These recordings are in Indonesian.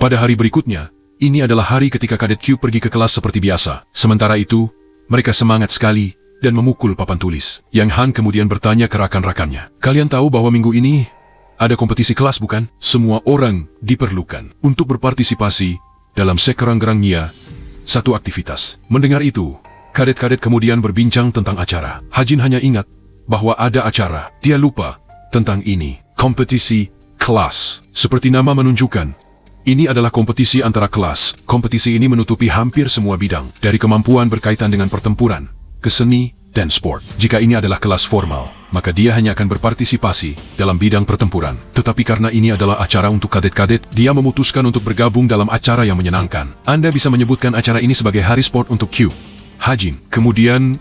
Pada hari berikutnya, ini adalah hari ketika Kadet Q pergi ke kelas seperti biasa. Sementara itu, mereka semangat sekali dan memukul papan tulis. Yang Han kemudian bertanya ke rakan-rakannya, "Kalian tahu bahwa minggu ini ada kompetisi kelas bukan? Semua orang diperlukan untuk berpartisipasi dalam sekerang-gerangnya satu aktivitas." Mendengar itu, kadet-kadet kemudian berbincang tentang acara. Hajin hanya ingat bahwa ada acara. Dia lupa tentang ini. Kompetisi kelas. Seperti nama menunjukkan, ini adalah kompetisi antara kelas. Kompetisi ini menutupi hampir semua bidang, dari kemampuan berkaitan dengan pertempuran, keseni, dan sport. Jika ini adalah kelas formal, maka dia hanya akan berpartisipasi dalam bidang pertempuran. Tetapi karena ini adalah acara untuk kadet-kadet, dia memutuskan untuk bergabung dalam acara yang menyenangkan. Anda bisa menyebutkan acara ini sebagai hari sport untuk Q. Hajin kemudian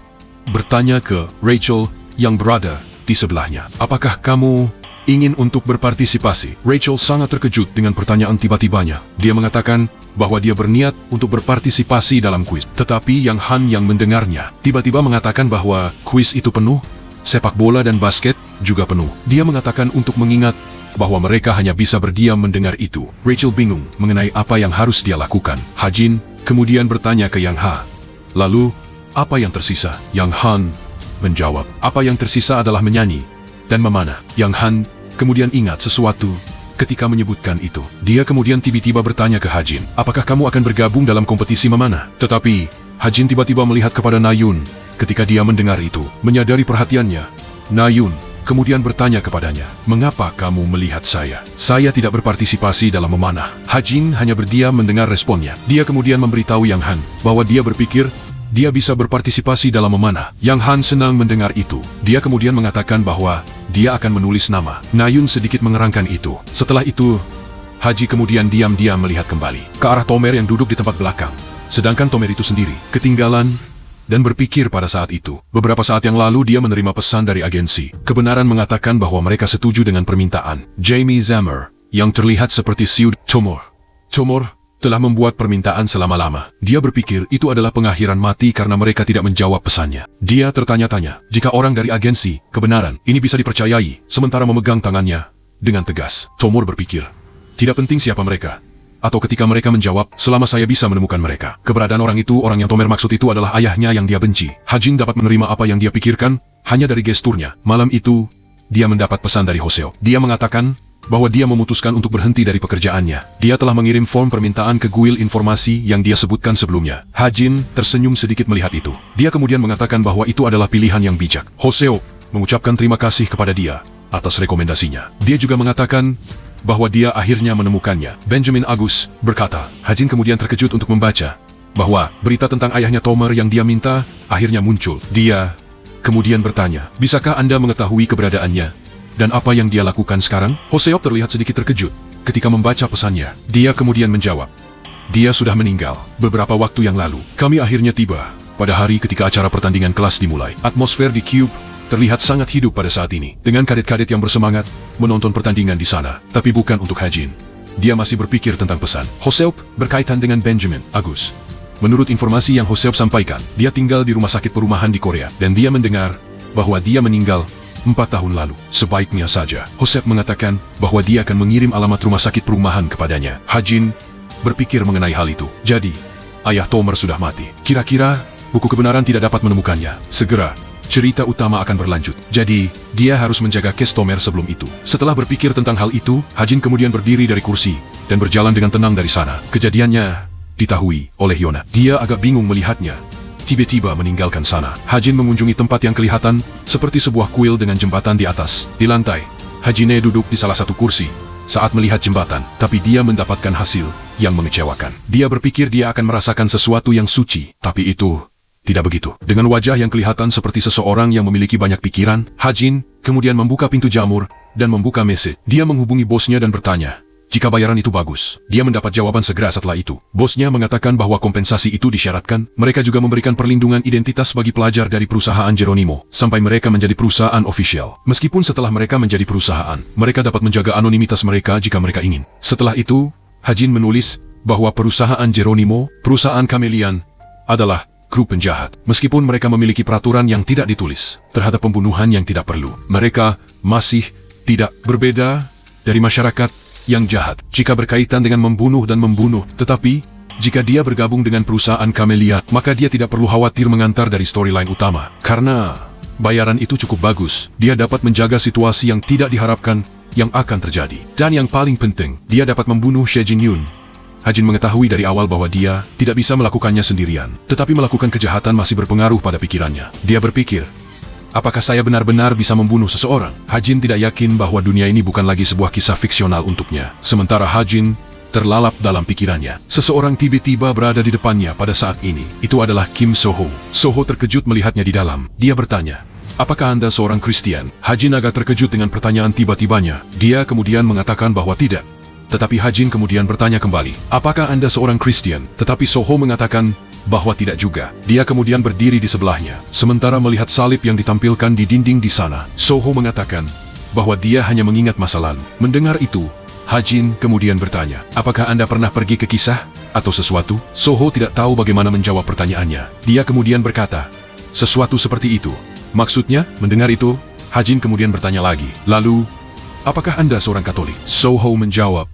bertanya ke Rachel yang berada di sebelahnya, "Apakah kamu ingin untuk berpartisipasi?" Rachel sangat terkejut dengan pertanyaan tiba-tibanya. Dia mengatakan bahwa dia berniat untuk berpartisipasi dalam kuis. Tetapi Yang Han yang mendengarnya tiba-tiba mengatakan bahwa kuis itu penuh, sepak bola dan basket juga penuh. Dia mengatakan untuk mengingat bahwa mereka hanya bisa berdiam mendengar itu. Rachel bingung mengenai apa yang harus dia lakukan. Hajin kemudian bertanya ke Yang Ha, "Lalu, apa yang tersisa?" Yang Han menjawab, "Apa yang tersisa adalah menyanyi dan memanah." Yang Han kemudian ingat sesuatu ketika menyebutkan itu. Dia kemudian tiba-tiba bertanya ke Hajin, "Apakah kamu akan bergabung dalam kompetisi memanah?" Tetapi Hajin tiba-tiba melihat kepada Nayun. Ketika dia mendengar itu, menyadari perhatiannya, Nayun kemudian bertanya kepadanya, "Mengapa kamu melihat saya? Saya tidak berpartisipasi dalam memanah." Hajin hanya berdiam mendengar responnya. Dia kemudian memberitahu Yang Han bahwa dia berpikir dia bisa berpartisipasi dalam memanah. Yang Han senang mendengar itu. Dia kemudian mengatakan bahwa dia akan menulis nama. Nayun sedikit mengerangkan itu. Setelah itu, Haji kemudian diam-diam melihat kembali ke arah Tomer yang duduk di tempat belakang. Sedangkan Tomer itu sendiri ketinggalan dan berpikir pada saat itu. Beberapa saat yang lalu dia menerima pesan dari agensi. Kebenaran mengatakan bahwa mereka setuju dengan permintaan Jamie Zammer yang terlihat seperti Siud Tomor telah membuat permintaan selama-lama. Dia berpikir itu adalah pengakhiran mati karena mereka tidak menjawab pesannya. Dia tertanya-tanya, jika orang dari agensi kebenaran ini bisa dipercayai, sementara memegang tangannya dengan tegas. Tomor berpikir, tidak penting siapa mereka, atau ketika mereka menjawab, selama saya bisa menemukan mereka. Keberadaan orang yang Tomer maksud itu adalah ayahnya yang dia benci. Hajin dapat menerima apa yang dia pikirkan hanya dari gesturnya. Malam itu, dia mendapat pesan dari Hoseo. Dia mengatakan bahwa dia memutuskan untuk berhenti dari pekerjaannya. Dia telah mengirim form permintaan ke guil informasi yang dia sebutkan sebelumnya. Hajin tersenyum sedikit melihat itu. Dia kemudian mengatakan bahwa itu adalah pilihan yang bijak. Hoseo mengucapkan terima kasih kepada dia atas rekomendasinya. Dia juga mengatakan bahwa dia akhirnya menemukannya. Benjamin Agus berkata, Hajin kemudian terkejut untuk membaca bahwa berita tentang ayahnya Tomer yang dia minta akhirnya muncul. Dia kemudian bertanya, bisakah Anda mengetahui keberadaannya dan apa yang dia lakukan sekarang? Hoseo terlihat sedikit terkejut ketika membaca pesannya. Dia kemudian menjawab, dia sudah meninggal beberapa waktu yang lalu. Kami akhirnya tiba pada hari ketika acara pertandingan kelas dimulai. Atmosfer di Cube terlihat sangat hidup pada saat ini, dengan kadet-kadet yang bersemangat menonton pertandingan di sana. Tapi bukan untuk Hajin. Dia masih berpikir tentang pesan Hoseo berkaitan dengan Benjamin Agus. Menurut informasi yang Hoseo sampaikan, dia tinggal di rumah sakit perumahan di Korea, dan dia mendengar bahwa dia meninggal 4 tahun lalu. Sebaiknya saja Hoseo mengatakan bahwa dia akan mengirim alamat rumah sakit perumahan kepadanya. Hajin berpikir mengenai hal itu. Jadi, ayah Tomer sudah mati. Kira-kira buku kebenaran tidak dapat menemukannya. Segera cerita utama akan berlanjut. Jadi, dia harus menjaga kes Tomer sebelum itu. Setelah berpikir tentang hal itu, Hajin kemudian berdiri dari kursi dan berjalan dengan tenang dari sana. Kejadiannya diketahui oleh Yona. Dia agak bingung melihatnya tiba-tiba meninggalkan sana. Hajin mengunjungi tempat yang kelihatan seperti sebuah kuil dengan jembatan di atas. Di lantai, Hajine duduk di salah satu kursi saat melihat jembatan, tapi dia mendapatkan hasil yang mengecewakan. Dia berpikir dia akan merasakan sesuatu yang suci, tapi itu tidak begitu. Dengan wajah yang kelihatan seperti seseorang yang memiliki banyak pikiran, Hajin kemudian membuka pintu jamur dan membuka message. Dia menghubungi bosnya dan bertanya jika bayaran itu bagus. Dia mendapat jawaban segera setelah itu. Bosnya mengatakan bahwa kompensasi itu disyaratkan. Mereka juga memberikan perlindungan identitas bagi pelajar dari perusahaan Geronimo sampai mereka menjadi perusahaan ofisial. Meskipun setelah mereka menjadi perusahaan, mereka dapat menjaga anonimitas mereka jika mereka ingin. Setelah itu, Hajin menulis bahwa perusahaan Geronimo, perusahaan Kamelian, adalah grup penjahat. Meskipun mereka memiliki peraturan yang tidak ditulis terhadap pembunuhan yang tidak perlu, mereka masih tidak berbeda dari masyarakat yang jahat jika berkaitan dengan membunuh dan membunuh, tetapi jika dia bergabung dengan perusahaan Camellia, maka dia tidak perlu khawatir mengantar dari storyline utama. Karena bayaran itu cukup bagus, dia dapat menjaga situasi yang tidak diharapkan yang akan terjadi. Dan yang paling penting, dia dapat membunuh She Jin-yoon. Ha-jin mengetahui dari awal bahwa dia tidak bisa melakukannya sendirian, tetapi melakukan kejahatan masih berpengaruh pada pikirannya. Dia berpikir, apakah saya benar-benar bisa membunuh seseorang? Ha-jin tidak yakin bahwa dunia ini bukan lagi sebuah kisah fiksional untuknya. Sementara Ha-jin terlalap dalam pikirannya. Seseorang tiba-tiba berada di depannya pada saat ini. Itu adalah Kim So-ho. So-ho terkejut melihatnya di dalam. Dia bertanya, apakah Anda seorang Kristen? Ha-jin agak terkejut dengan pertanyaan tiba-tibanya. Dia kemudian mengatakan bahwa tidak. Tetapi Ha-jin kemudian bertanya kembali, apakah Anda seorang Kristen? Tetapi So-ho mengatakan bahwa tidak juga. Dia kemudian berdiri di sebelahnya, sementara melihat salib yang ditampilkan di dinding di sana. So-ho mengatakan bahwa dia hanya mengingat masa lalu. Mendengar itu, Ha-jin kemudian bertanya, apakah Anda pernah pergi ke kisah atau sesuatu? So-ho tidak tahu bagaimana menjawab pertanyaannya. Dia kemudian berkata, sesuatu seperti itu. Maksudnya, mendengar itu, Ha-jin kemudian bertanya lagi, lalu, apakah Anda seorang Katolik? So-ho menjawab,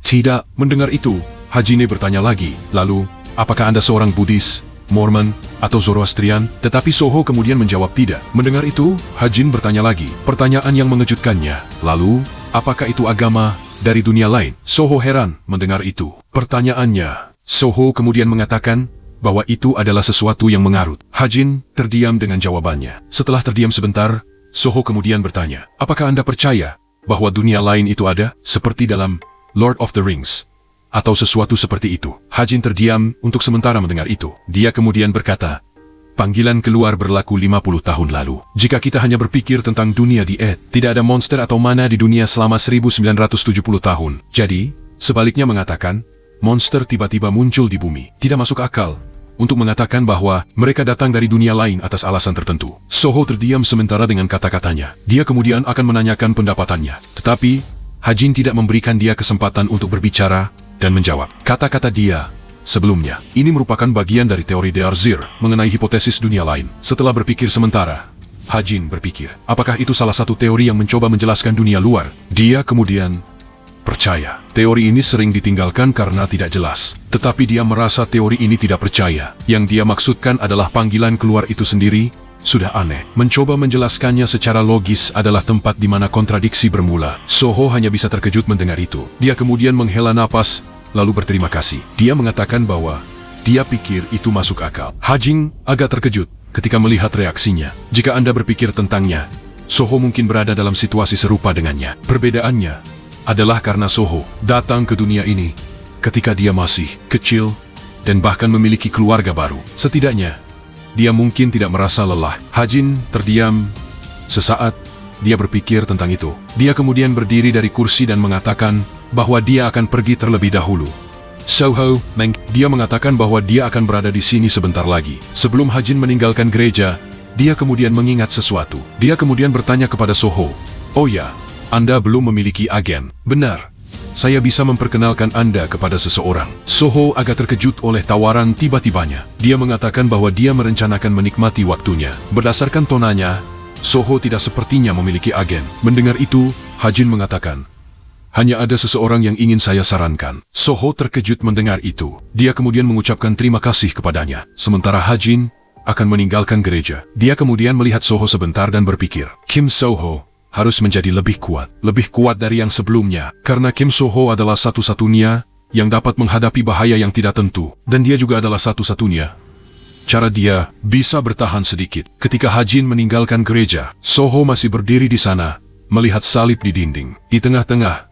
tidak. Mendengar itu, Ha-jin bertanya lagi, lalu, apakah Anda seorang Buddhis, Mormon, atau Zoroastrian? Tetapi So-ho kemudian menjawab tidak. Mendengar itu, Ha-jin bertanya lagi, pertanyaan yang mengejutkannya, lalu, apakah itu agama dari dunia lain? So-ho heran mendengar itu. Pertanyaannya. So-ho kemudian mengatakan bahwa itu adalah sesuatu yang mengarut. Ha-jin terdiam dengan jawabannya. Setelah terdiam sebentar, So-ho kemudian bertanya, apakah Anda percaya bahwa dunia lain itu ada, seperti dalam Lord of the Rings, atau sesuatu seperti itu? Ha-jin terdiam untuk sementara mendengar itu. Dia kemudian berkata, panggilan keluar berlaku 50 tahun lalu. Jika kita hanya berpikir tentang dunia di Ed, tidak ada monster atau mana di dunia selama 1970 tahun. Jadi, sebaliknya mengatakan, monster tiba-tiba muncul di bumi. Tidak masuk akal untuk mengatakan bahwa mereka datang dari dunia lain atas alasan tertentu. So-ho terdiam sementara dengan kata-katanya. Dia kemudian akan menanyakan pendapatannya. Tetapi, Ha-jin tidak memberikan dia kesempatan untuk berbicara dan menjawab. Kata-kata dia sebelumnya, ini merupakan bagian dari teori De Arzir mengenai hipotesis dunia lain. Setelah berpikir sementara, Ha-jin berpikir, apakah itu salah satu teori yang mencoba menjelaskan dunia luar? Dia kemudian percaya. Teori ini sering ditinggalkan karena tidak jelas. Tetapi dia merasa teori ini tidak percaya. Yang dia maksudkan adalah panggilan keluar itu sendiri sudah aneh. Mencoba menjelaskannya secara logis adalah tempat di mana kontradiksi bermula. So-ho hanya bisa terkejut mendengar itu. Dia kemudian menghela napas, lalu berterima kasih. Dia mengatakan bahwa dia pikir itu masuk akal. Ha-jin agak terkejut ketika melihat reaksinya. Jika Anda berpikir tentangnya, So-ho mungkin berada dalam situasi serupa dengannya. Perbedaannya adalah karena So-ho datang ke dunia ini ketika dia masih kecil dan bahkan memiliki keluarga baru. Setidaknya, dia mungkin tidak merasa lelah. Ha-jin terdiam. Sesaat, dia berpikir tentang itu. Dia kemudian berdiri dari kursi dan mengatakan bahwa dia akan pergi terlebih dahulu. So-ho, dia mengatakan bahwa dia akan berada di sini sebentar lagi. Sebelum Ha-jin meninggalkan gereja, dia kemudian mengingat sesuatu. Dia kemudian bertanya kepada So-ho, oh ya, Anda belum memiliki agen. Benar. Saya bisa memperkenalkan Anda kepada seseorang. So-ho agak terkejut oleh tawaran tiba-tibanya. Dia mengatakan bahwa dia merencanakan menikmati waktunya. Berdasarkan tonanya, So-ho tidak sepertinya memiliki agen. Mendengar itu, Ha-jin mengatakan, hanya ada seseorang yang ingin saya sarankan. So-ho terkejut mendengar itu. Dia kemudian mengucapkan terima kasih kepadanya. Sementara Ha-jin akan meninggalkan gereja. Dia kemudian melihat So-ho sebentar dan berpikir, Kim So-ho harus menjadi lebih kuat dari yang sebelumnya, karena Kim So-ho adalah satu-satunya yang dapat menghadapi bahaya yang tidak tentu, dan dia juga adalah satu-satunya cara dia bisa bertahan sedikit. Ketika Ha-jin meninggalkan gereja, So-ho masih berdiri di sana, melihat salib di dinding. Di tengah-tengah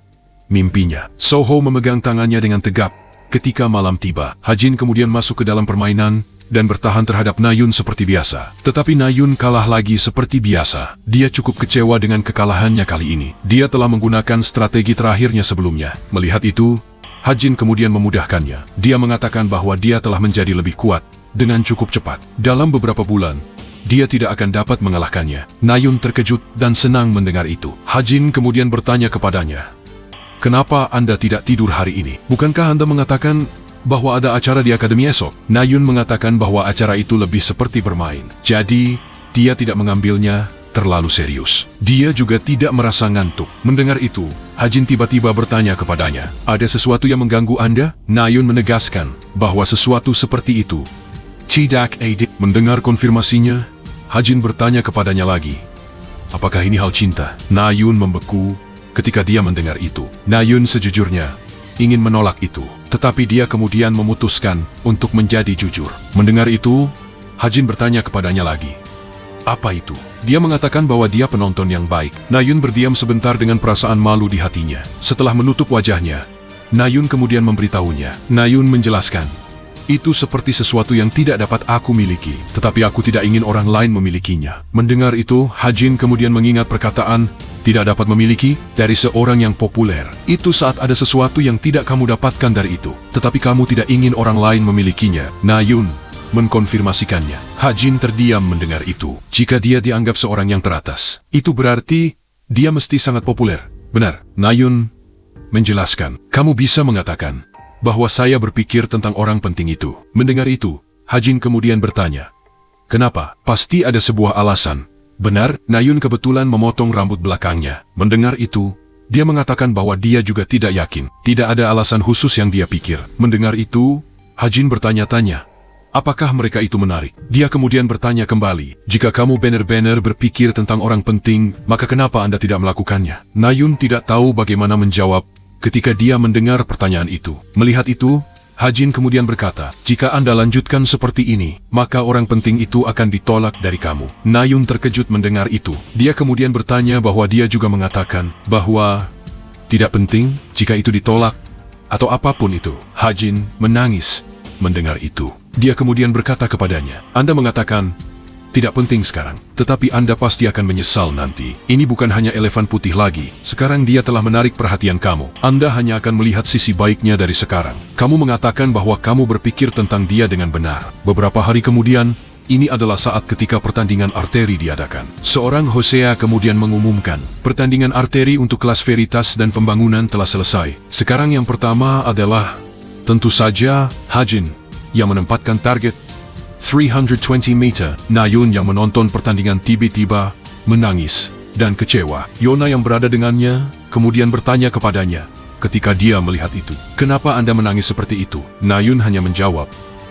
mimpinya, So-ho memegang tangannya dengan tegap. Ketika malam tiba, Ha-jin kemudian masuk ke dalam permainan dan bertahan terhadap Na-yoon seperti biasa. Tetapi Na-yoon kalah lagi seperti biasa. Dia cukup kecewa dengan kekalahannya kali ini. Dia telah menggunakan strategi terakhirnya sebelumnya. Melihat itu, Ha-jin kemudian memudahkannya. Dia mengatakan bahwa dia telah menjadi lebih kuat dengan cukup cepat. Dalam beberapa bulan, dia tidak akan dapat mengalahkannya. Na-yoon terkejut dan senang mendengar itu. Ha-jin kemudian bertanya kepadanya, kenapa Anda tidak tidur hari ini? Bukankah Anda mengatakan bahwa ada acara di akademi esok? Na-yoon mengatakan bahwa acara itu lebih seperti bermain. Jadi, dia tidak mengambilnya terlalu serius. Dia juga tidak merasa ngantuk. Mendengar itu, Hajin tiba-tiba bertanya kepadanya, "Ada sesuatu yang mengganggu Anda?" Nayun menegaskan bahwa sesuatu seperti itu tidak ada. Mendengar konfirmasinya, Hajin bertanya kepadanya lagi, "Apakah ini hal cinta?" Nayun membeku ketika dia mendengar itu. Nayun sejujurnya ingin menolak itu, tetapi dia kemudian memutuskan untuk menjadi jujur. Mendengar itu, Hajin bertanya kepadanya lagi, "Apa itu?" Dia mengatakan bahwa dia penonton yang baik. Nayun berdiam sebentar dengan perasaan malu di hatinya. Setelah menutup wajahnya, Nayun kemudian memberitahunya. Nayun menjelaskan, "Itu seperti sesuatu yang tidak dapat aku miliki, tetapi aku tidak ingin orang lain memilikinya." Mendengar itu, Hajin kemudian mengingat perkataan "tidak dapat memiliki" dari seorang yang populer. Itu saat ada sesuatu yang tidak kamu dapatkan dari itu, tetapi kamu tidak ingin orang lain memilikinya. Nayun mengkonfirmasikannya. Hajin terdiam mendengar itu. Jika dia dianggap seorang yang teratas, itu berarti dia mesti sangat populer. Benar, Nayun menjelaskan. "Kamu bisa mengatakan bahwa saya berpikir tentang orang penting itu." Mendengar itu, Hajin kemudian bertanya, "Kenapa?" "Pasti ada sebuah alasan." "Benar." Nayun kebetulan memotong rambut belakangnya. Mendengar itu, dia mengatakan bahwa dia juga tidak yakin. Tidak ada alasan khusus yang dia pikir. Mendengar itu, Hajin bertanya-tanya, apakah mereka itu menarik? Dia kemudian bertanya kembali, "Jika kamu benar-benar berpikir tentang orang penting, maka kenapa Anda tidak melakukannya?" Nayun tidak tahu bagaimana menjawab ketika dia mendengar pertanyaan itu. Melihat itu, Hajin kemudian berkata, "Jika Anda lanjutkan seperti ini, maka orang penting itu akan ditolak dari kamu." Nayun terkejut mendengar itu. Dia kemudian bertanya bahwa dia juga mengatakan bahwa tidak penting jika itu ditolak atau apapun itu. Hajin menangis mendengar itu. Dia kemudian berkata kepadanya, "Anda mengatakan tidak penting sekarang, tetapi Anda pasti akan menyesal nanti. Ini bukan hanya elefan putih lagi. Sekarang dia telah menarik perhatian kamu. Anda hanya akan melihat sisi baiknya dari sekarang. Kamu mengatakan bahwa kamu berpikir tentang dia dengan benar." Beberapa hari kemudian, ini adalah saat ketika pertandingan arteri diadakan. Seorang Hosea kemudian mengumumkan, pertandingan arteri untuk kelas veritas dan pembangunan telah selesai. Sekarang yang pertama adalah, tentu saja, Hajin yang menempatkan target 320 meter. Nayun yang menonton pertandingan tiba-tiba menangis dan kecewa. Yona yang berada dengannya kemudian bertanya kepadanya ketika dia melihat itu, "Kenapa Anda menangis seperti itu?" Nayun hanya menjawab,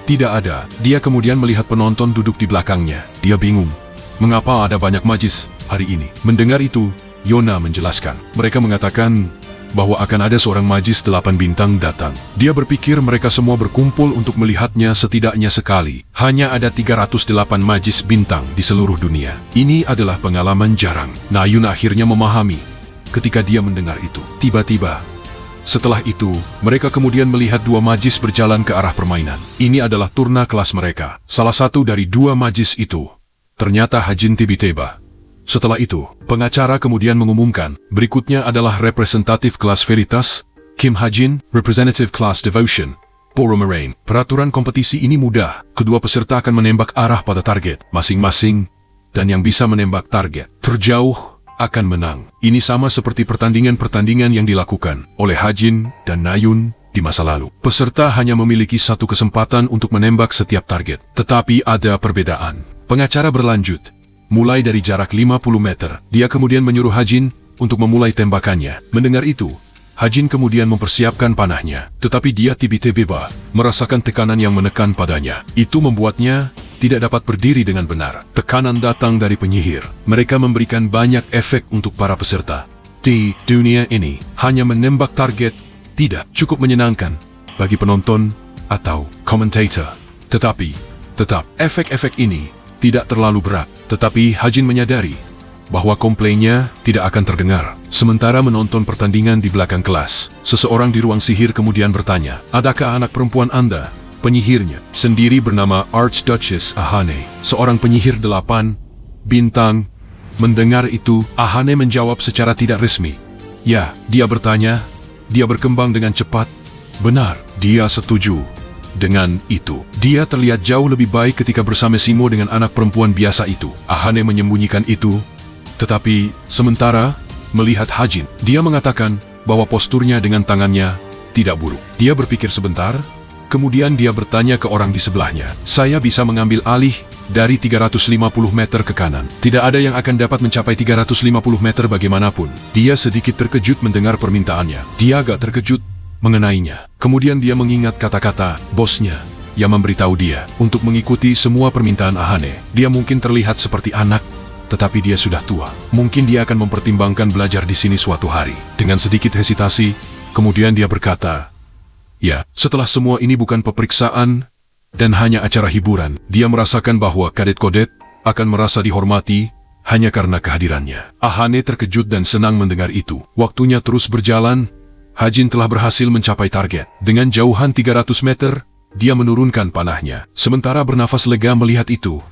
"Tidak ada." Dia kemudian melihat penonton duduk di belakangnya. Dia bingung, mengapa ada banyak majis hari ini. Mendengar itu, Yona menjelaskan. Mereka mengatakan bahwa akan ada seorang majis 8 bintang datang. Dia berpikir mereka semua berkumpul untuk melihatnya setidaknya sekali. Hanya ada 308 majis bintang di seluruh dunia. Ini adalah pengalaman jarang. Nayun akhirnya memahami ketika dia mendengar itu. Tiba-tiba, setelah itu, mereka kemudian melihat dua majis berjalan ke arah permainan. Ini adalah turna kelas mereka. Salah satu dari dua majis itu ternyata Hajin tiba-tiba. Setelah itu, pengacara kemudian mengumumkan, berikutnya adalah representatif kelas veritas, Kim Hajin, representative class devotion, Poro Moraine. Peraturan kompetisi ini mudah. Kedua peserta akan menembak arah pada target masing-masing, dan yang bisa menembak target terjauh akan menang. Ini sama seperti pertandingan-pertandingan yang dilakukan oleh Hajin dan Nayun di masa lalu. Peserta hanya memiliki satu kesempatan untuk menembak setiap target. Tetapi ada perbedaan. Pengacara berlanjut. Mulai dari jarak 50 meter, dia kemudian menyuruh Hajin untuk memulai tembakannya. Mendengar itu, Hajin kemudian mempersiapkan panahnya. Tetapi dia tiba-tiba merasakan tekanan yang menekan padanya. Itu membuatnya tidak dapat berdiri dengan benar. Tekanan datang dari penyihir. Mereka memberikan banyak efek untuk para peserta. Di dunia ini, hanya menembak target tidak cukup menyenangkan bagi penonton atau komentator. Tetapi, efek-efek ini tidak terlalu berat. Tetapi Hajin menyadari bahwa komplainnya tidak akan terdengar. Sementara menonton pertandingan di belakang kelas, seseorang di ruang sihir kemudian bertanya, "Adakah anak perempuan Anda?" Penyihirnya sendiri bernama Archduchess Ahane, seorang penyihir 8 bintang. Mendengar itu, Ahane menjawab secara tidak resmi. Ya, dia bertanya. Dia berkembang dengan cepat. Benar, dia setuju dengan itu. Dia terlihat jauh lebih baik ketika bersama Simo dengan anak perempuan biasa itu. Ahane menyembunyikan itu, tetapi sementara melihat Hajin, dia mengatakan bahwa posturnya dengan tangannya tidak buruk. Dia berpikir sebentar, Kemudian dia bertanya ke orang di sebelahnya, "Saya bisa mengambil alih dari 350 meter ke kanan. Tidak ada yang akan dapat mencapai 350 meter bagaimanapun." Dia sedikit terkejut mendengar permintaannya. Dia agak terkejut mengenainya. Kemudian dia mengingat kata-kata bosnya yang memberitahu dia untuk mengikuti semua permintaan Ahane. Dia mungkin terlihat seperti anak, tetapi dia sudah tua. Mungkin dia akan mempertimbangkan belajar di sini suatu hari. Dengan sedikit hesitasi, kemudian dia berkata, "Ya, setelah semua ini bukan peperiksaan dan hanya acara hiburan." Dia merasakan bahwa kadet-kodet akan merasa dihormati hanya karena kehadirannya. Ahane terkejut dan senang mendengar itu. Waktunya terus berjalan. Hajin telah berhasil mencapai target. Dengan jauhan 300 meter, dia menurunkan panahnya. Sementara bernafas lega melihat itu.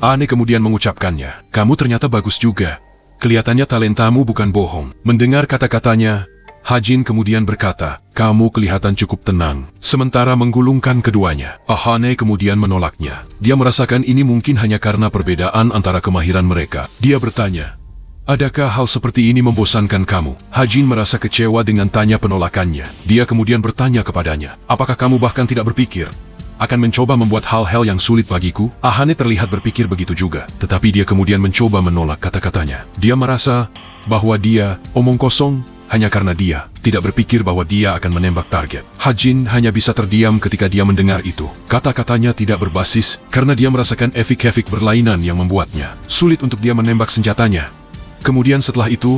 Ahane kemudian mengucapkannya, "Kamu ternyata bagus juga. Kelihatannya talentamu bukan bohong." Mendengar kata-katanya, Hajin kemudian berkata, "Kamu kelihatan cukup tenang." Sementara menggulungkan keduanya, Ahane kemudian menolaknya. Dia merasakan ini mungkin hanya karena perbedaan antara kemahiran mereka. Dia bertanya, "Adakah hal seperti ini membosankan kamu?" Hajin merasa kecewa dengan tanya penolakannya. Dia kemudian bertanya kepadanya, "Apakah kamu bahkan tidak berpikir akan mencoba membuat hal-hal yang sulit bagiku?" Ahane terlihat berpikir begitu juga, tetapi dia kemudian mencoba menolak kata-katanya. Dia merasa bahwa dia omong kosong hanya karena dia tidak berpikir bahwa dia akan menembak target. Hajin hanya bisa terdiam ketika dia mendengar itu. Kata-katanya tidak berbasis karena dia merasakan efek-efek berlainan yang membuatnya sulit untuk dia menembak senjatanya. Kemudian setelah itu,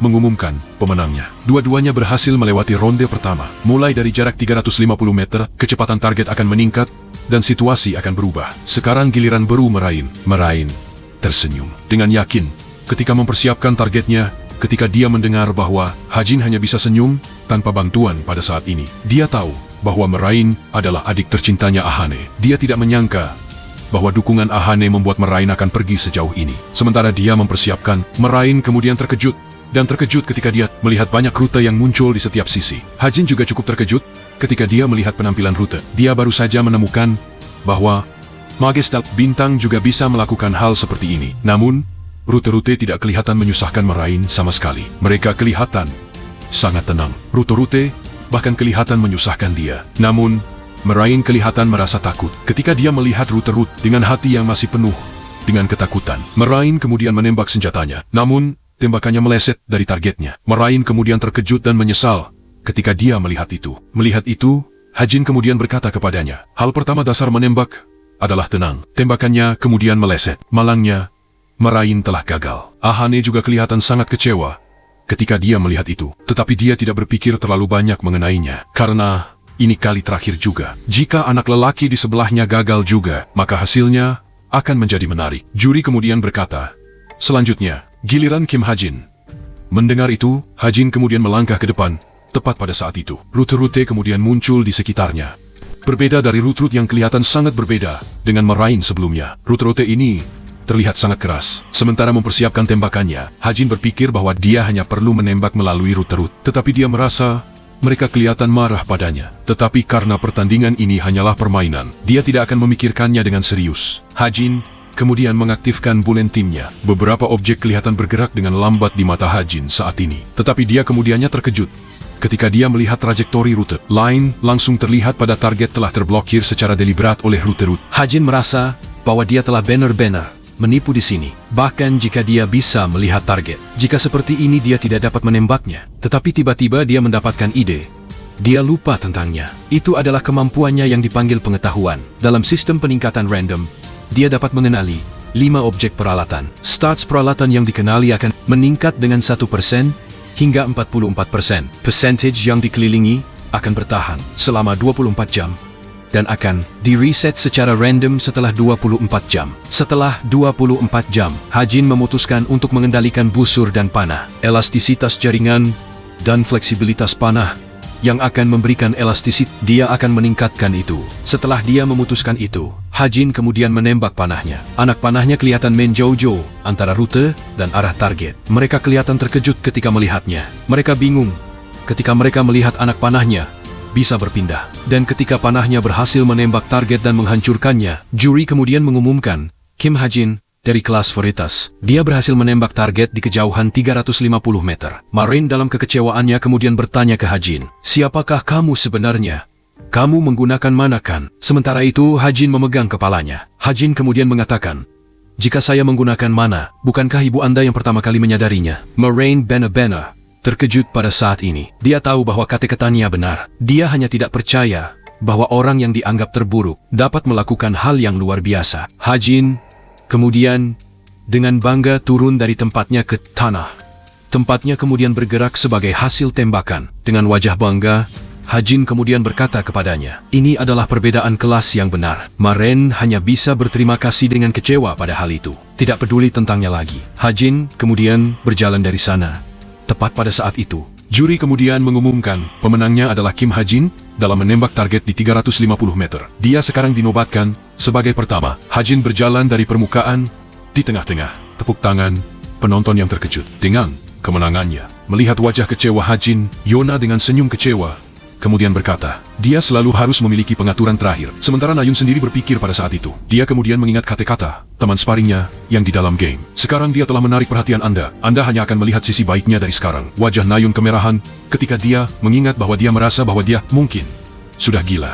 mengumumkan pemenangnya. Dua-duanya berhasil melewati ronde pertama. Mulai dari jarak 350 meter, kecepatan target akan meningkat dan situasi akan berubah. Sekarang giliran Beru Merain tersenyum dengan yakin ketika mempersiapkan targetnya. Ketika dia mendengar bahwa Hajin hanya bisa senyum tanpa bantuan pada saat ini, dia tahu bahwa Merain adalah adik tercintanya Ahane. Dia tidak menyangka bahwa dukungan Ahane membuat Merain akan pergi sejauh ini. Sementara dia mempersiapkan, Merain kemudian terkejut ketika dia melihat banyak rute yang muncul di setiap sisi. Hajin juga cukup terkejut ketika dia melihat penampilan rute. Dia baru saja menemukan bahwa Magestal Bintang juga bisa melakukan hal seperti ini. Namun, rute-rute tidak kelihatan menyusahkan Merain sama sekali. Mereka kelihatan sangat tenang. Rute-rute bahkan kelihatan menyusahkan dia. Namun, Merain kelihatan merasa takut. Ketika dia melihat rute-rute dengan hati yang masih penuh dengan ketakutan, Merain kemudian menembak senjatanya. Namun, tembakannya meleset dari targetnya. Merain kemudian terkejut dan menyesal ketika dia melihat itu. Melihat itu, Hajin kemudian berkata kepadanya, "Hal pertama dasar menembak adalah tenang." Tembakannya kemudian meleset. Malangnya, Merain telah gagal. Ahane juga kelihatan sangat kecewa ketika dia melihat itu. Tetapi dia tidak berpikir terlalu banyak mengenainya. Karena ini kali terakhir juga. Jika anak lelaki di sebelahnya gagal juga, maka hasilnya akan menjadi menarik. Juri kemudian berkata, "Selanjutnya, giliran Kim Hajin." Mendengar itu, Hajin kemudian melangkah ke depan. Tepat pada saat itu, rute-rute kemudian muncul di sekitarnya. Berbeda dari rute-rute yang kelihatan sangat berbeda dengan Merain sebelumnya. Rute-rute ini terlihat sangat keras. Sementara mempersiapkan tembakannya, Hajin berpikir bahwa dia hanya perlu menembak melalui rute-rute. Tetapi dia merasa mereka kelihatan marah padanya. Tetapi karena pertandingan ini hanyalah permainan, dia tidak akan memikirkannya dengan serius. Hajin kemudian mengaktifkan bulen timnya. Beberapa objek kelihatan bergerak dengan lambat di mata Hajin saat ini. Tetapi dia kemudiannya terkejut ketika dia melihat trajektori rute lain langsung terlihat pada target telah terblokir secara deliberat oleh rute-rute. Hajin merasa bahwa dia telah benar-benar menipu di sini, bahkan jika dia bisa melihat target. Jika seperti ini dia tidak dapat menembaknya. Tetapi tiba-tiba dia mendapatkan ide. Dia lupa tentangnya. Itu adalah kemampuannya yang dipanggil pengetahuan. Dalam sistem peningkatan random, dia dapat mengenali 5 objek peralatan. Stats peralatan yang dikenali akan meningkat dengan 1% hingga 44%. Percentage yang dikelilingi akan bertahan selama 24 jam. Dan akan di-reset secara random setelah 24 jam. Setelah 24 jam, Hajin memutuskan untuk mengendalikan busur dan panah, elastisitas jaringan, dan fleksibilitas panah yang akan memberikan elastisitas. Dia akan meningkatkan itu. Setelah dia memutuskan itu, Hajin kemudian menembak panahnya. Anak panahnya kelihatan menjauh-jauh antara rute dan arah target. Mereka kelihatan terkejut ketika melihatnya. Mereka bingung ketika mereka melihat anak panahnya bisa berpindah. Dan ketika panahnya berhasil menembak target dan menghancurkannya, juri kemudian mengumumkan, Kim Hajin, dari kelas Veritas. Dia berhasil menembak target di kejauhan 350 meter. Marin dalam kekecewaannya kemudian bertanya ke Hajin, "Siapakah kamu sebenarnya?" Kamu menggunakan mana kan? Sementara itu, Hajin memegang kepalanya. Hajin kemudian mengatakan, jika saya menggunakan mana, bukankah ibu Anda yang pertama kali menyadarinya? Moraine benar-benar terkejut pada saat ini. Dia tahu bahwa kata-katanya benar. Dia hanya tidak percaya bahwa orang yang dianggap terburuk dapat melakukan hal yang luar biasa. Hajin kemudian dengan bangga turun dari tempatnya ke tanah. Tempatnya kemudian bergerak sebagai hasil tembakan. Dengan wajah bangga, Hajin kemudian berkata kepadanya, ini adalah perbedaan kelas yang benar. Maren hanya bisa berterima kasih dengan kecewa pada hal itu. Tidak peduli tentangnya lagi. Hajin kemudian berjalan dari sana. Tepat pada saat itu, juri kemudian mengumumkan pemenangnya adalah Kim Hajin dalam menembak target di 350 meter. Dia sekarang dinobatkan sebagai pertama. Hajin berjalan dari permukaan di tengah-tengah. Tepuk tangan penonton yang terkejut dengan kemenangannya. Melihat wajah kecewa Hajin, Yona dengan senyum kecewa kemudian berkata, dia selalu harus memiliki pengaturan terakhir. Sementara Nayun sendiri berpikir pada saat itu. Dia kemudian mengingat kata-kata teman sparringnya yang di dalam game. Sekarang dia telah menarik perhatian Anda. Anda hanya akan melihat sisi baiknya dari sekarang. Wajah Nayun kemerahan ketika dia mengingat bahwa dia merasa bahwa dia mungkin sudah gila.